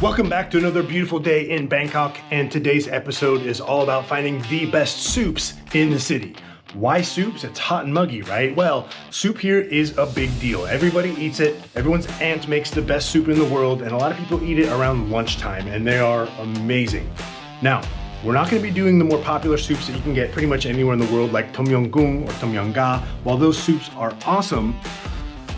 Welcome back to another beautiful day in Bangkok, and today's episode is all about finding the best soups in the city. Why soups? It's hot and muggy, right? Well, soup here is a big deal. Everybody eats it. Everyone's aunt makes the best soup in the world, and a lot of people eat it around lunchtime, and they are amazing. Now, we're not going to be doing the more popular soups that you can get pretty much anywhere in the world, like Tom Yum Goong or Tom Yum Ga. While those soups are awesome,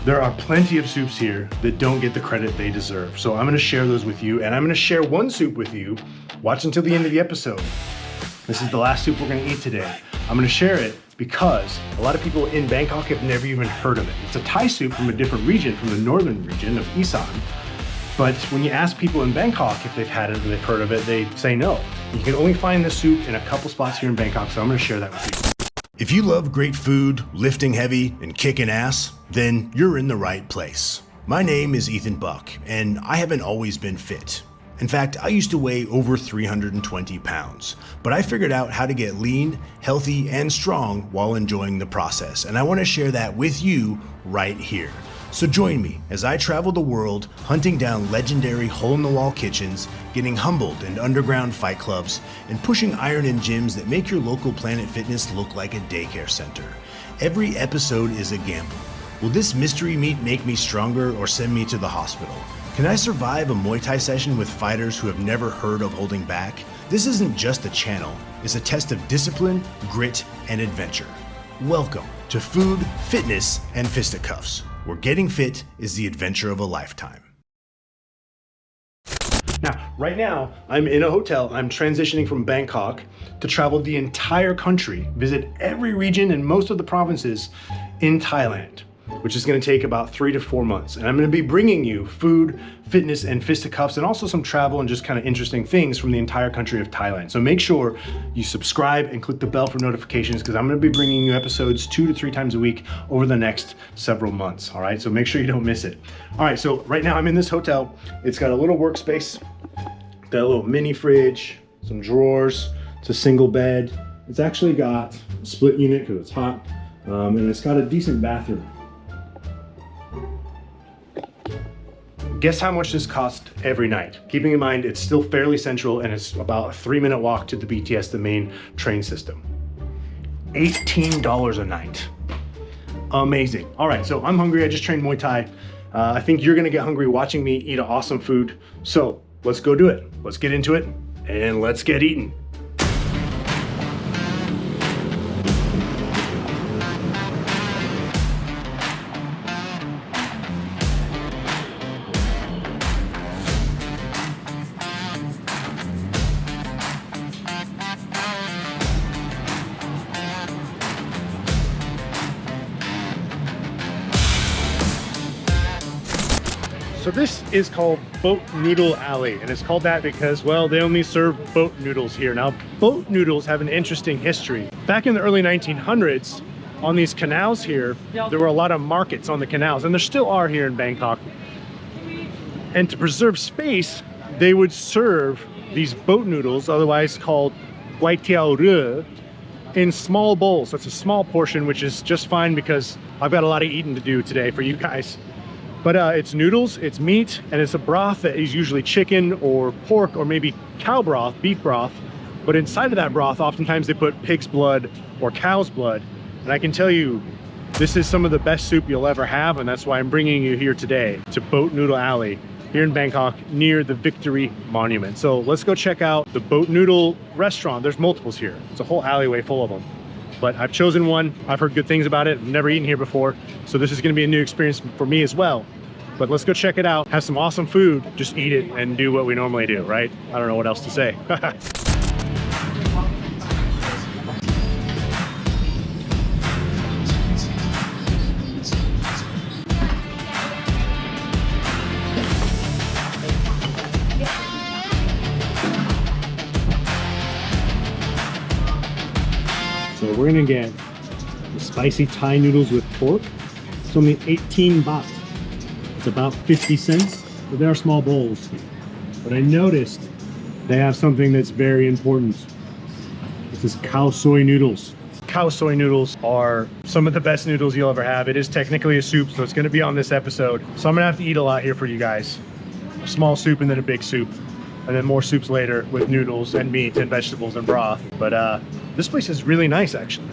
there are plenty of soups here that don't get the credit they deserve. So I'm going to share those with you, and I'm going to share one soup with you. Watch until the end of the episode. This is the last soup we're going to eat today. I'm going to share it because a lot of people in Bangkok have never even heard of it. It's a Thai soup from a different region, from the northern region of Isan. But when you ask people in Bangkok if they've had it and they've heard of it, they say no. You can only find this soup in a couple spots here in Bangkok, so I'm going to share that with you. If you love great food, lifting heavy, and kicking ass, then you're in the right place. My name is Ethan Buck, and I haven't always been fit. In fact, I used to weigh over 320 pounds, but I figured out how to get lean, healthy, and strong while enjoying the process, and I want to share that with you right here. So join me as I travel the world, hunting down legendary hole-in-the-wall kitchens, getting humbled in underground fight clubs, and pushing iron in gyms that make your local Planet Fitness look like a daycare center. Every episode is a gamble. Will this mystery meat make me stronger or send me to the hospital? Can I survive a Muay Thai session with fighters who have never heard of holding back? This isn't just a channel, it's a test of discipline, grit, and adventure. Welcome to Food, Fitness, and Fisticuffs, where getting fit is the adventure of a lifetime. Now, right now, I'm in a hotel. I'm transitioning from Bangkok to travel the entire country, visit every region and most of the provinces in Thailand, which is going to take about 3 to 4 months. And I'm going to be bringing you food, fitness, and fisticuffs, and also some travel and just kind of interesting things from the entire country of Thailand. So make sure you subscribe and click the bell for notifications, because I'm going to be bringing you episodes 2 to 3 times a week over the next several months. All right, so make sure you don't miss it. All right, so right now I'm in this hotel. It's got a little workspace, got a little mini fridge, some drawers. It's a single bed. It's actually got a split unit because it's hot, and it's got a decent bathroom. Guess how much this cost every night? Keeping in mind, it's still fairly central and it's about a 3-minute walk to the BTS, the main train system. $18 a night. Amazing. All right, so I'm hungry. I just trained Muay Thai. I think you're gonna get hungry watching me eat awesome food. So let's go do it. Let's get into it and let's get eating. So this is called Boat Noodle Alley, and it's called that because, well, they only serve boat noodles here. Now, boat noodles have an interesting history. Back in the early 1900s, on these canals here, there were a lot of markets on the canals, and there still are here in Bangkok. And to preserve space, they would serve these boat noodles, otherwise called Guai Tiao Re, in small bowls. That's a small portion, which is just fine because I've got a lot of eating to do today for you guys. But it's noodles, it's meat, and it's a broth that is usually chicken or pork or maybe cow broth, beef broth. But inside of that broth, oftentimes they put pig's blood or cow's blood. And I can tell you, this is some of the best soup you'll ever have, and that's why I'm bringing you here today to Boat Noodle Alley here in Bangkok near the Victory Monument. So let's go check out the Boat Noodle restaurant. There's multiples here. It's a whole alleyway full of them. But I've chosen one. I've heard good things about it. I've never eaten here before, so this is going to be a new experience for me as well. But let's go check it out, have some awesome food, just eat it and do what we normally do, right? I don't know what else to say. So we're gonna get the spicy Thai noodles with pork. It's only 18 baht. It's about 50 cents, but they are small bowls. But I noticed they have something that's very important. This is cow soy noodles. Cow soy noodles are some of the best noodles you'll ever have. It is technically a soup, so it's gonna be on this episode. So I'm gonna have to eat a lot here for you guys. a small soup and then a big soup, and then more soups later with noodles and meat and vegetables and broth. But this place is really nice, actually.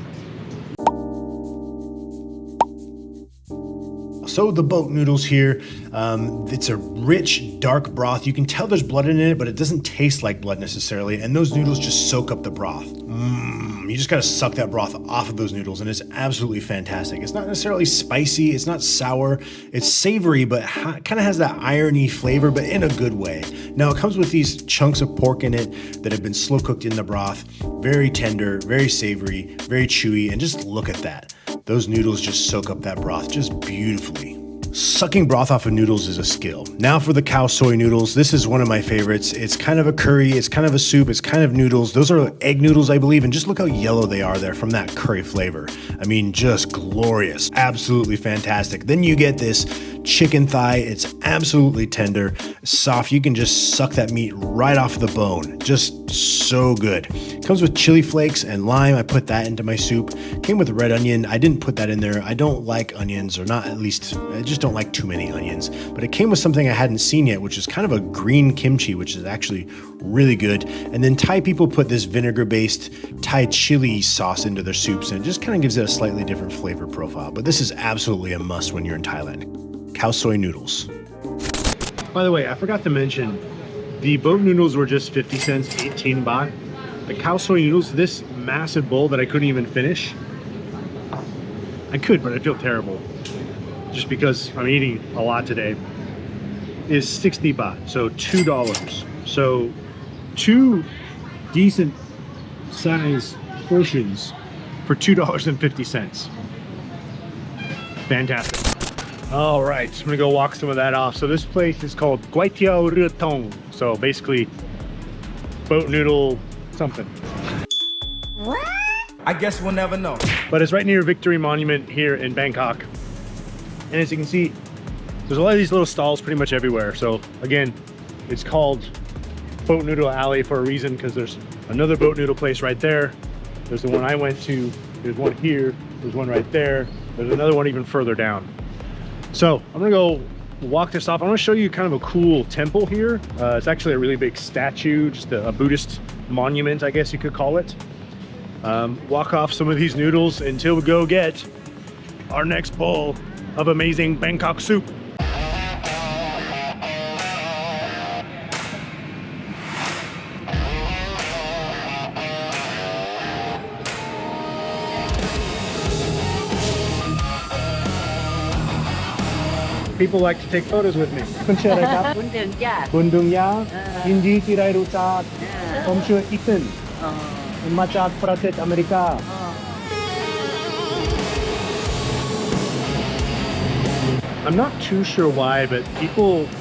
So the boat noodles here, it's a rich, dark broth. You can tell there's blood in it, but it doesn't taste like blood necessarily. And those noodles just soak up the broth. You just gotta suck that broth off of those noodles, and it's absolutely fantastic. It's not necessarily spicy, it's not sour, it's savory, but kind of has that irony flavor, but in a good way. Now it comes with these chunks of pork in it that have been slow cooked in the broth. Very tender, very savory, very chewy, and just look at that. Those noodles just soak up that broth just beautifully. Sucking broth off of noodles is a skill. Now for the cow soy noodles, this is one of my favorites. It's kind of a curry, it's kind of a soup, it's kind of noodles. Those are egg noodles, I believe, and just look how yellow they are there from that curry flavor. I mean, just glorious, absolutely fantastic. Then you get this chicken thigh. It's absolutely tender, soft. You can just suck that meat right off the bone. Just so good. Comes with chili flakes and lime. I put that into my soup. Came with red onion. I didn't put that in there. I don't like onions, or not, at least I just don't like too many onions. But it came with something I hadn't seen yet, which is kind of a green kimchi, which is actually really good. And then Thai people put this vinegar-based Thai chili sauce into their soups, and it just kind of gives it a slightly different flavor profile. But this is absolutely a must when you're in Thailand. Cow soy noodles. By the way, I forgot to mention, the boat noodles were just 50 cents, 18 baht. The cow soy noodles, this massive bowl that I couldn't even finish. I could, but I feel terrible. Just because I'm eating a lot today. Is 60 baht, so $2. So 2 decent size portions for $2.50. Fantastic. All right, so I'm gonna go walk some of that off. So this place is called Guai Tiao Rua Tong. So basically, boat noodle something. What? I guess we'll never know. But it's right near Victory Monument here in Bangkok. And as you can see, there's a lot of these little stalls pretty much everywhere. So again, it's called Boat Noodle Alley for a reason, because there's another boat noodle place right there. There's the one I went to. There's one here. There's one right there. There's another one even further down. So I'm gonna go walk this off. I want to show you kind of a cool temple here. It's actually a really big statue, just a Buddhist monument, I guess you could call it. Walk off some of these noodles until we go get our next bowl of amazing Bangkok soup. People like to take photos with me. คุณชื่ออะไรครับ คุณดึงจ้ะ คุณดุงยายินดีที่ได้รู้จักผมชื่ออีธนมาจากประเทศอเมริกา I'm not too sure why, but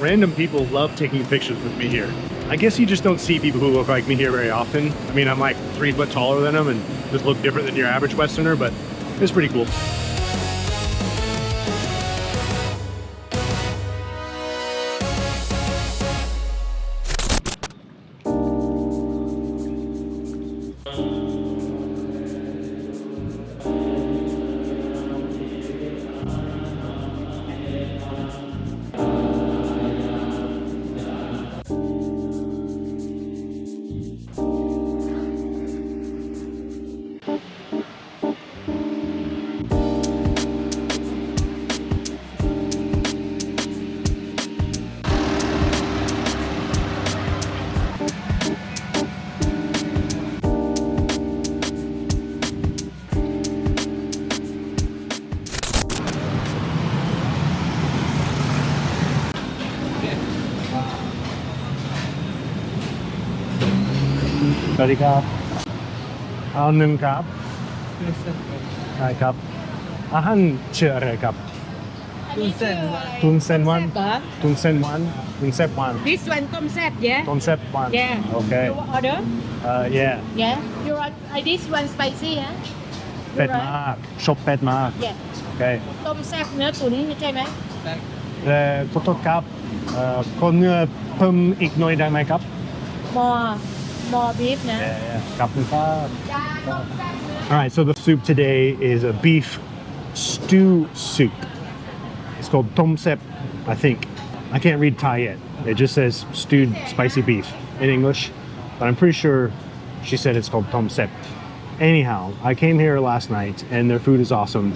random people love taking pictures with me here. I guess you just don't see people who look like me here very often. I mean, I'm like 3 foot taller than them and just look different than your average Westerner, but it's pretty cool. Sorry, Kap. Anong Kap? Hi, Kap. Ahan chere Kap. Tun sen one. Tun sen one. Tun sep one. This one tom sep, yeah? Tun sep one. Yeah. Okay. You order? Yeah. Yeah. You want this one spicy, yeah? เป็ดมากชอบเป็ดมาก Yeah. Okay. ต้มแซ่บเนื้อตุ๋นใช่ไหม ขอโทษครับขอเนื้อเพิ่มอีกหน่อยได้ไหมครับ more beef นะ ขอบคุณครับ Alright, so the soup today is a beef stew soup. It's called tom sep, I think. I can't read Thai yet. It just says stewed spicy beef in English, but I'm pretty sure she said it's called tom sep. Anyhow, I came here last night and their food is awesome.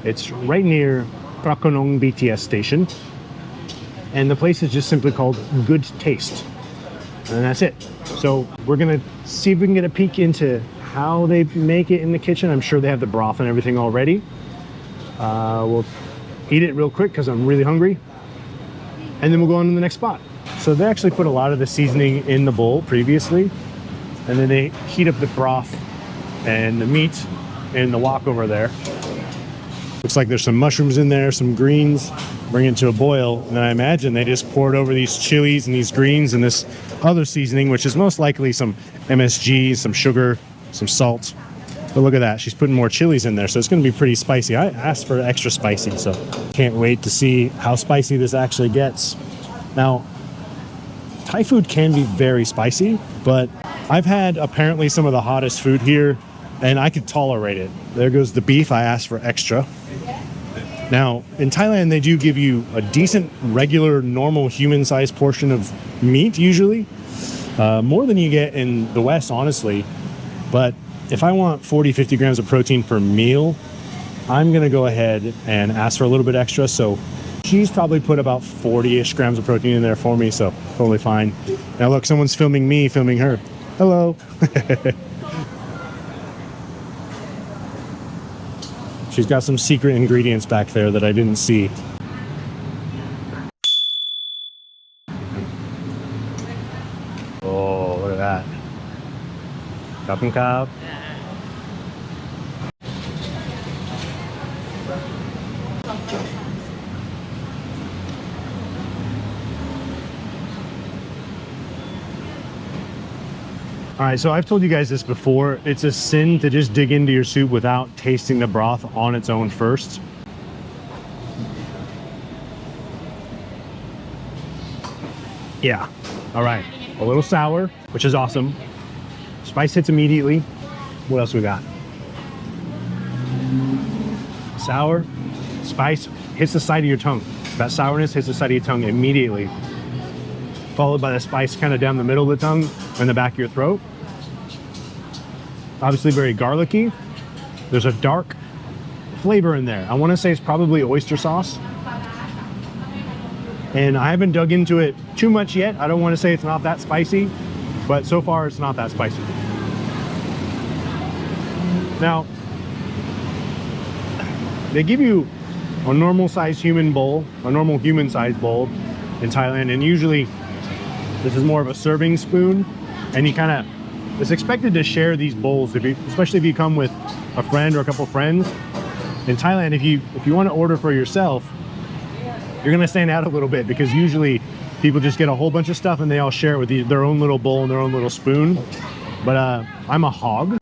It's right near Prakonong BTS station, and the place is just simply called Good Taste, and that's it. So we're gonna see if we can get a peek into how they make it in the kitchen. I'm sure they have the broth and everything already. We'll eat it real quick because I'm really hungry, and then we'll go on to the next spot. So they actually put a lot of the seasoning in the bowl previously, and then they heat up the broth and the meat in the wok over there. Looks like there's some mushrooms in there, some greens, bring it to a boil, and then I imagine they just poured over these chilies and these greens and this other seasoning, which is most likely some MSG, some sugar, some salt. But look at that, she's putting more chilies in there, so it's gonna be pretty spicy. I asked for extra spicy, so can't wait to see how spicy this actually gets. Now, Thai food can be very spicy, but I've had apparently some of the hottest food here, and I could tolerate it. There goes the beef, I asked for extra. Now, in Thailand, they do give you a decent, regular, normal, human-sized portion of meat, usually. More than you get in the West, honestly. But if I want 40, 50 grams of protein per meal, I'm gonna go ahead and ask for a little bit extra. So she's probably put about 40-ish grams of protein in there for me, so totally fine. Now look, someone's filming me, filming her. Hello. She's got some secret ingredients back there that I didn't see. Oh, look at that. Cup and cup. All right, so I've told you guys this before. It's a sin to just dig into your soup without tasting the broth on its own first. Yeah, all right. A little sour, which is awesome. Spice hits immediately. What else we got? Sour, spice hits the side of your tongue. That sourness hits the side of your tongue immediately, followed by the spice kind of down the middle of the tongue and the back of your throat. Obviously very garlicky. There's a dark flavor in there. I want to say it's probably oyster sauce. And I haven't dug into it too much yet. I don't want to say it's not that spicy, but so far it's not that spicy. Now, they give you a normal sized human bowl, a normal human sized bowl in Thailand, and usually this is more of a serving spoon, and you kind of, it's expected to share these bowls, especially if you come with a friend or a couple friends. In Thailand, if you want to order for yourself, you're gonna stand out a little bit, because usually people just get a whole bunch of stuff and they all share it with their own little bowl and their own little spoon. But I'm a hog,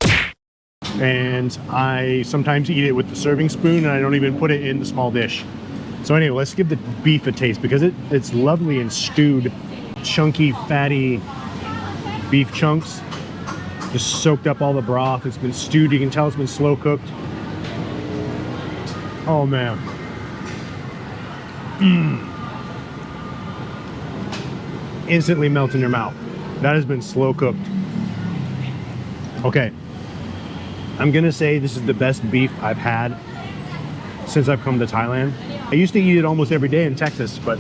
and I sometimes eat it with the serving spoon, and I don't even put it in the small dish. So anyway, let's give the beef a taste, because it's lovely and stewed, chunky, fatty beef chunks. Just soaked up all the broth. It's been stewed. You can tell it's been slow cooked. Oh man. Instantly melt in your mouth. That has been slow cooked. Okay. I'm gonna say this is the best beef I've had since I've come to Thailand. I used to eat it almost every day in Texas, but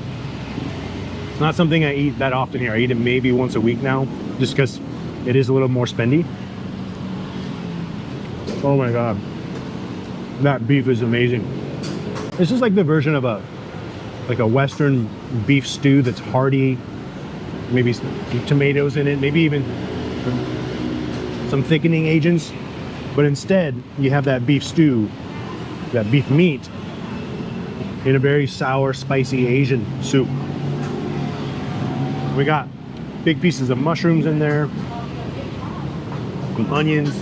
it's not something I eat that often here. I eat it maybe once a week now, just because it is a little more spendy. Oh my God. That beef is amazing. This is like the version of a Western beef stew that's hearty, maybe some tomatoes in it, maybe even some thickening agents. But instead, you have that beef stew, that beef meat, in a very sour, spicy Asian soup. We got big pieces of mushrooms in there, some onions.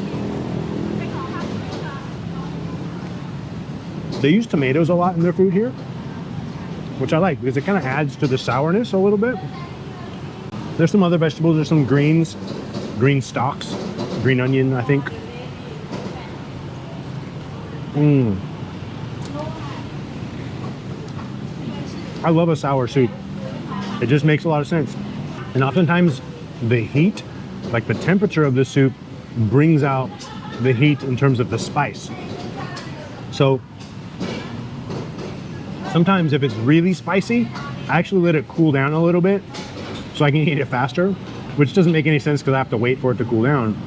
They use tomatoes a lot in their food here, which I like, because it kind of adds to the sourness a little bit. There's some other vegetables. There's some greens, green stalks, green onion, I think. I love a sour soup. It just makes a lot of sense. And oftentimes the heat, like the temperature of the soup, brings out the heat in terms of the spice. So sometimes if it's really spicy, I actually let it cool down a little bit so I can eat it faster, which doesn't make any sense because I have to wait for it to cool down.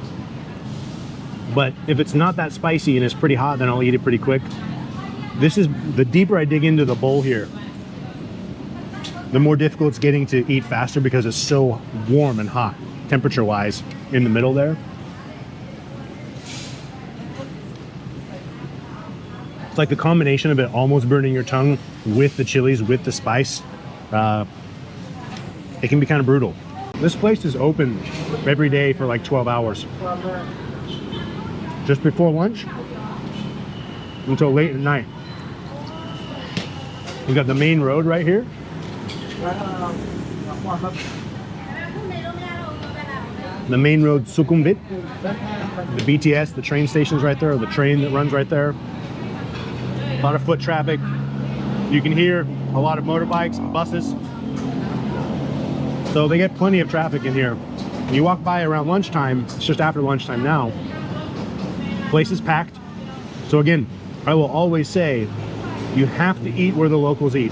But if it's not that spicy and it's pretty hot, then I'll eat it pretty quick. This is, the deeper I dig into the bowl here, the more difficult it's getting to eat faster because it's so warm and hot, temperature-wise, in the middle there. It's like the combination of it almost burning your tongue with the chilies, with the spice. It can be kind of brutal. This place is open every day for like 12 hours. Just before lunch until late at night. We got the main road right here. The main road Sukhumvit. The BTS, the train station's right there, or the train that runs right there. A lot of foot traffic. You can hear a lot of motorbikes and buses. So they get plenty of traffic in here. When you walk by around lunchtime, it's just after lunchtime now, place is packed. So again, I will always say, you have to eat where the locals eat.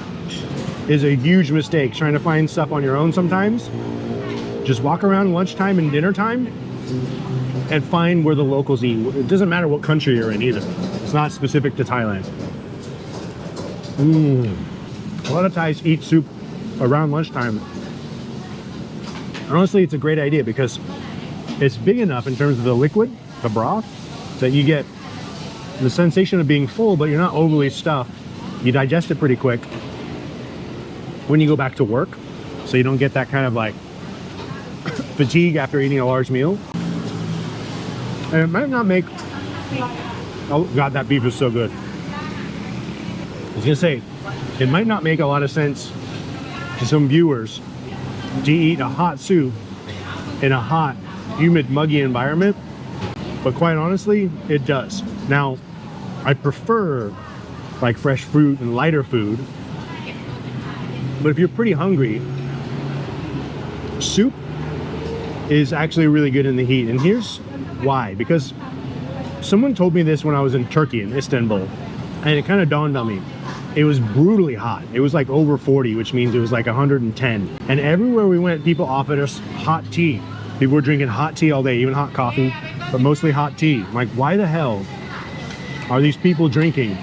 Is a huge mistake trying to find stuff on your own sometimes. Just walk around lunchtime and dinner time and find where the locals eat. It doesn't matter what country you're in either. It's not specific to Thailand. A lot of Thais eat soup around lunchtime. Honestly, it's a great idea because it's big enough in terms of the liquid, the broth, that you get the sensation of being full, but you're not overly stuffed. You digest it pretty quick when you go back to work, so you don't get that kind of like fatigue after eating a large meal. And it might not make, oh God, that beef is so good. I was gonna say, it might not make a lot of sense to some viewers to eat a hot soup in a hot, humid, muggy environment, but quite honestly, it does. Now, I prefer like fresh fruit and lighter food, but if you're pretty hungry, soup is actually really good in the heat. And here's why, because someone told me this when I was in Turkey, in Istanbul, and it kind of dawned on me. It was brutally hot. It was like over 40, which means it was like 110. And everywhere we went, people offered us hot tea. People were drinking hot tea all day, even hot coffee, but mostly hot tea. I'm like, why the hell are these people drinking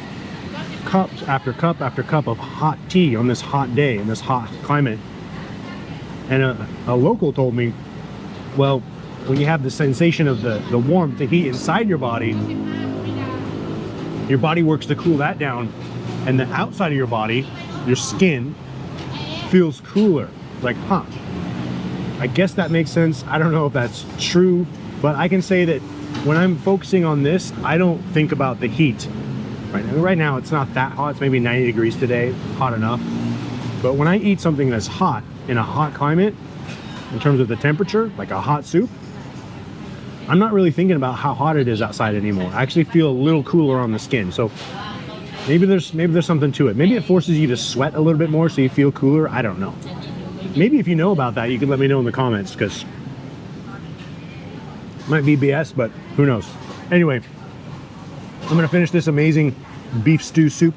cups after cup after cup of hot tea on this hot day, in this hot climate? And a local told me, well, when you have the sensation of the warmth, the heat inside your body works to cool that down. And the outside of your body, your skin, feels cooler. Like, huh, I guess that makes sense. I don't know if that's true, but I can say that when I'm focusing on this, I don't think about the heat. Right now, it's not that hot. It's maybe 90 degrees today, hot enough. But when I eat something that's hot in a hot climate, in terms of the temperature, like a hot soup, I'm not really thinking about how hot it is outside anymore. I actually feel a little cooler on the skin. So maybe there's something to it. Maybe it forces you to sweat a little bit more so you feel cooler. I don't know. Maybe if you know about that, you can let me know in the comments, because it might be BS, but who knows. Anyway, I'm gonna finish this amazing beef stew soup,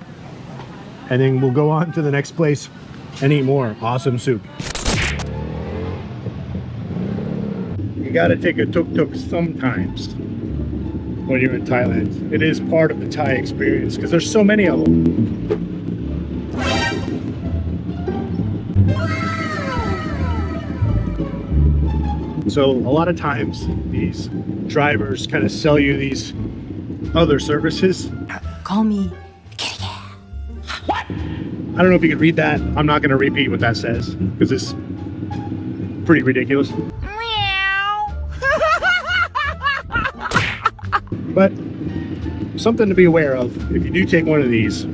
and then we'll go on to the next place and eat more awesome soup. You gotta take a tuk-tuk sometimes when you're in Thailand. It is part of the Thai experience because there's so many of them. So a lot of times these drivers kind of sell you these other services. Call me. What? I don't know if you can read that. I'm not going to repeat what that says because it's pretty ridiculous. But something to be aware of, if you do take one of these, a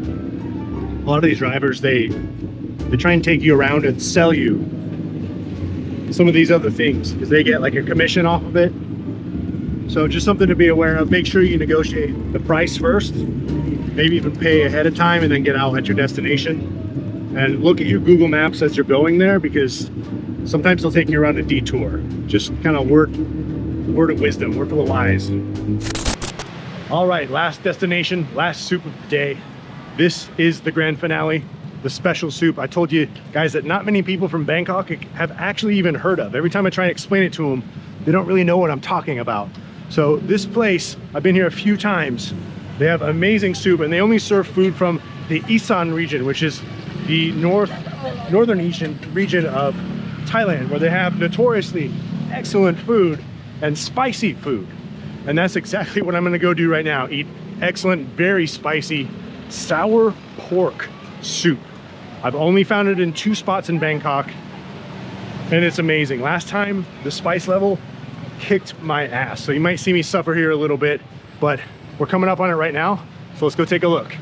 lot of these drivers, they try and take you around and sell you some of these other things because they get like a commission off of it. So just something to be aware of. Make sure you negotiate the price first, maybe even pay ahead of time and then get out at your destination. And look at your Google Maps as you're going there, because sometimes they'll take you around a detour. Just kind of word of wisdom, word of the wise. All right, last destination, last soup of the day. This is the grand finale, the special soup. I told you guys that not many people from Bangkok have actually even heard of. Every time I try and explain it to them, they don't really know what I'm talking about. So this place, I've been here a few times. They have amazing soup, and they only serve food from the Isan region, which is the northern region of Thailand, where they have notoriously excellent food and spicy food. And that's exactly what I'm gonna go do right now. Eat excellent, very spicy, sour pork soup. I've only found it in 2 spots in Bangkok, and it's amazing. Last time, the spice level kicked my ass. So you might see me suffer here a little bit, but we're coming up on it right now. So let's go take a look.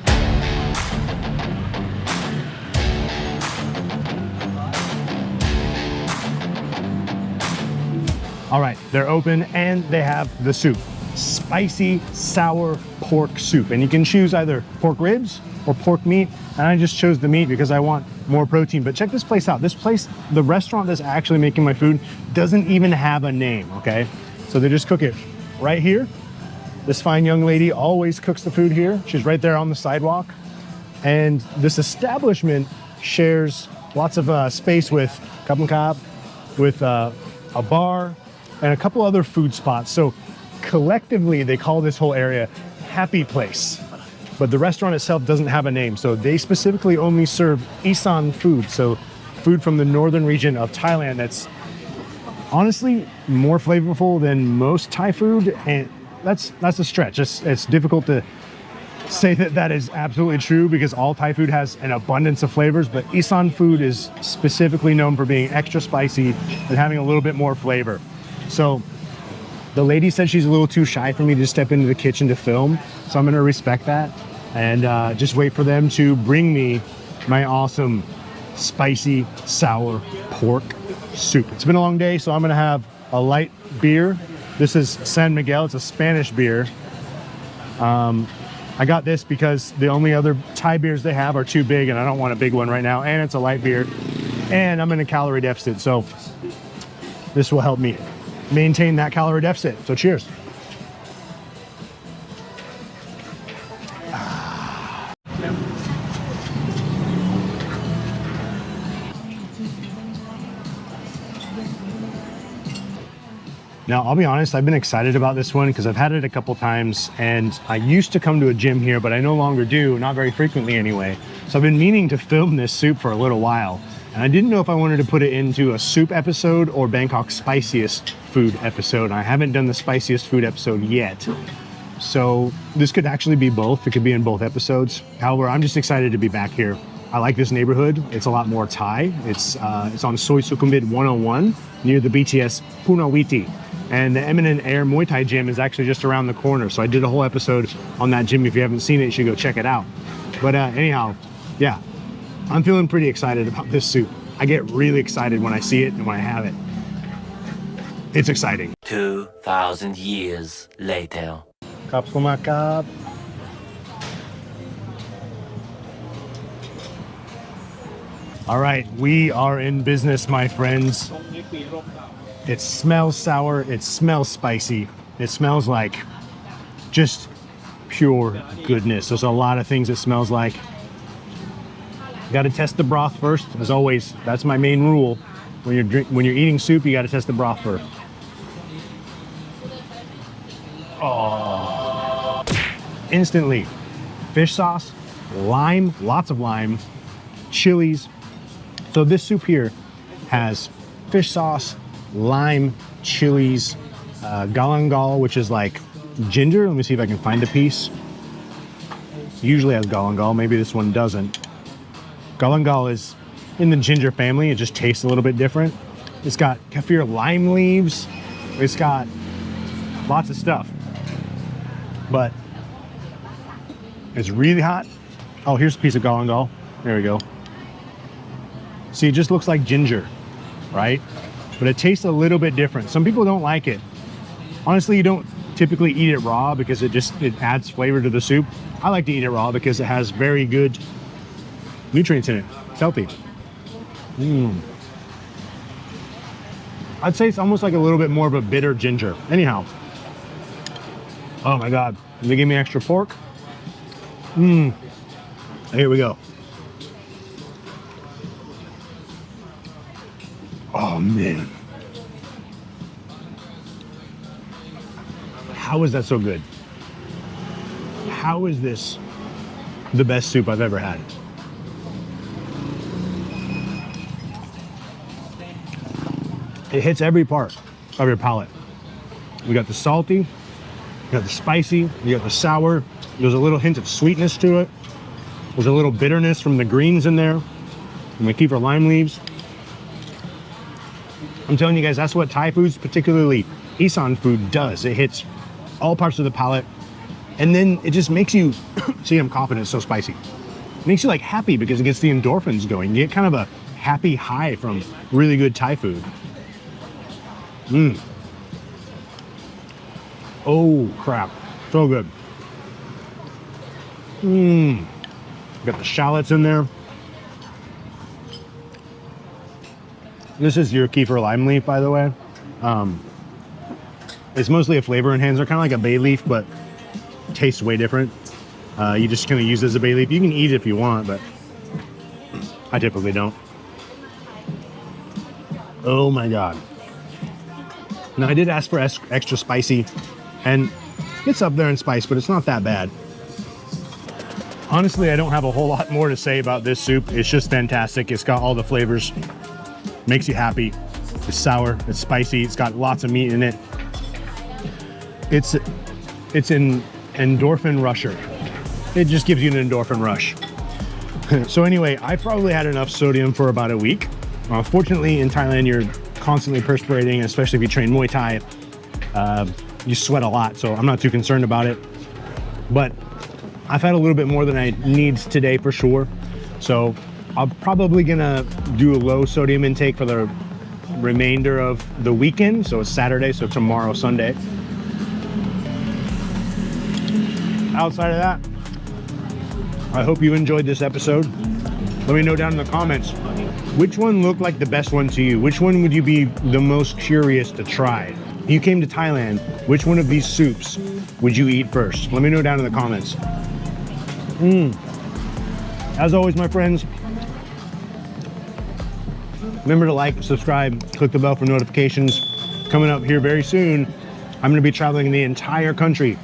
All right, they're open and they have the soup. Spicy, sour pork soup. And you can choose either pork ribs or pork meat. And I just chose the meat because I want more protein. But check this place out. This place, the restaurant that's actually making my food, doesn't even have a name, okay? So they just cook it right here. This fine young lady always cooks the food here. She's right there on the sidewalk. And this establishment shares lots of space with Kapn Kap, with a bar, and a couple other food spots. So collectively, they call this whole area Happy Place. But the restaurant itself doesn't have a name. So they specifically only serve Isan food. So food from the northern region of Thailand that's honestly more flavorful than most Thai food. And that's a stretch. It's difficult to say that is absolutely true, because all Thai food has an abundance of flavors, but Isan food is specifically known for being extra spicy and having a little bit more flavor. So the lady said she's a little too shy for me to step into the kitchen to film, so I'm gonna respect that and just wait for them to bring me my awesome spicy sour pork soup. It's been a long day, so I'm gonna have a light beer. This is San Miguel. It's a Spanish beer. I got this because the only other Thai beers they have are too big, and I don't want a big one right now, and it's a light beer, and I'm in a calorie deficit, so this will help me maintain that calorie deficit. So cheers. Now, I'll be honest, I've been excited about this one because I've had it a couple times, and I used to come to a gym here, but I no longer do, not very frequently anyway. So I've been meaning to film this soup for a little while, and I didn't know if I wanted to put it into a soup episode or Bangkok's spiciest food episode. I haven't done the spiciest food episode yet. So this could actually be both. It could be in both episodes. However, I'm just excited to be back here. I like this neighborhood. It's a lot more Thai. It's on Soi Sukhumvit 101 near the BTS Punawiti. And the Eminent Air Muay Thai gym is actually just around the corner. So I did a whole episode on that gym. If you haven't seen it, you should go check it out. But anyhow, yeah, I'm feeling pretty excited about this soup. I get really excited when I see it and when I have it. It's exciting. 2,000 years later. Kapkumakap. All right, we are in business, my friends. It smells sour, it smells spicy. It smells like just pure goodness. There's a lot of things it smells like. You gotta test the broth first, as always. That's my main rule. When you're eating soup, you gotta test the broth first. Oh. Instantly. Fish sauce, lime, lots of lime, chilies. So this soup here has fish sauce, lime, chilies, galangal, which is like ginger. Let me see if I can find a piece. Usually has galangal, maybe this one doesn't. Galangal is in the ginger family. It just tastes a little bit different. It's got kaffir lime leaves. It's got lots of stuff, but it's really hot. Oh, here's a piece of galangal. There we go. See, it just looks like ginger, right? But it tastes a little bit different. Some people don't like it. Honestly, you don't typically eat it raw because it adds flavor to the soup. I like to eat it raw because it has very good nutrients in it. It's healthy. I'd say it's almost like a little bit more of a bitter ginger. Anyhow. Oh my God. They gave me extra pork. Here we go. Oh man. How is that so good? How is this the best soup I've ever had? It hits every part of your palate. We got the salty, you got the spicy, you got the sour. There's a little hint of sweetness to it. There's a little bitterness from the greens in there, and the kefir lime leaves. I'm telling you guys, that's what Thai foods, particularly Isan food, does. It hits all parts of the palate, and then it just makes you, see, I'm coughing, it's so spicy. It makes you like happy because it gets the endorphins going. You get kind of a happy high from really good Thai food. Oh crap, so good. Got the shallots in there. This is your kefir lime leaf, by the way. It's mostly a flavor enhancer, kind of like a bay leaf, but tastes way different. You just kind of use it as a bay leaf. You can eat it if you want, but I typically don't. Oh my God. Now I did ask for extra spicy, and it's up there in spice, but it's not that bad. Honestly, I don't have a whole lot more to say about this soup. It's just fantastic. It's got all the flavors, makes you happy. It's sour, it's spicy, it's got lots of meat in it. It's an endorphin rusher. It just gives you an endorphin rush. So anyway, I probably had enough sodium for about a week. Fortunately, in Thailand, you're constantly perspirating, especially if you train Muay Thai. You sweat a lot, so I'm not too concerned about it. But I've had a little bit more than I need today for sure. So I'm probably gonna do a low sodium intake for the remainder of the weekend. So it's Saturday, so tomorrow, Sunday. Outside of that, I hope you enjoyed this episode. Let me know down in the comments, which one looked like the best one to you? Which one would you be the most curious to try? If you came to Thailand, which one of these soups would you eat first? Let me know down in the comments. As always, my friends, remember to like, subscribe, click the bell for notifications. Coming up here very soon, I'm gonna be traveling the entire country,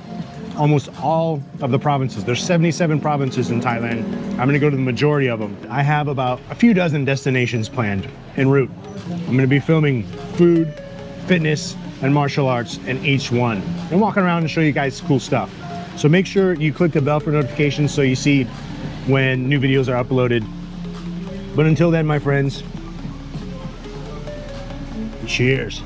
almost all of the provinces. There's 77 provinces in Thailand. I'm gonna go to the majority of them. I have about a few dozen destinations planned en route. I'm gonna be filming food, fitness, and martial arts in each one, and walking around and show you guys cool stuff. So make sure you click the bell for notifications so you see when new videos are uploaded. But until then, my friends, cheers.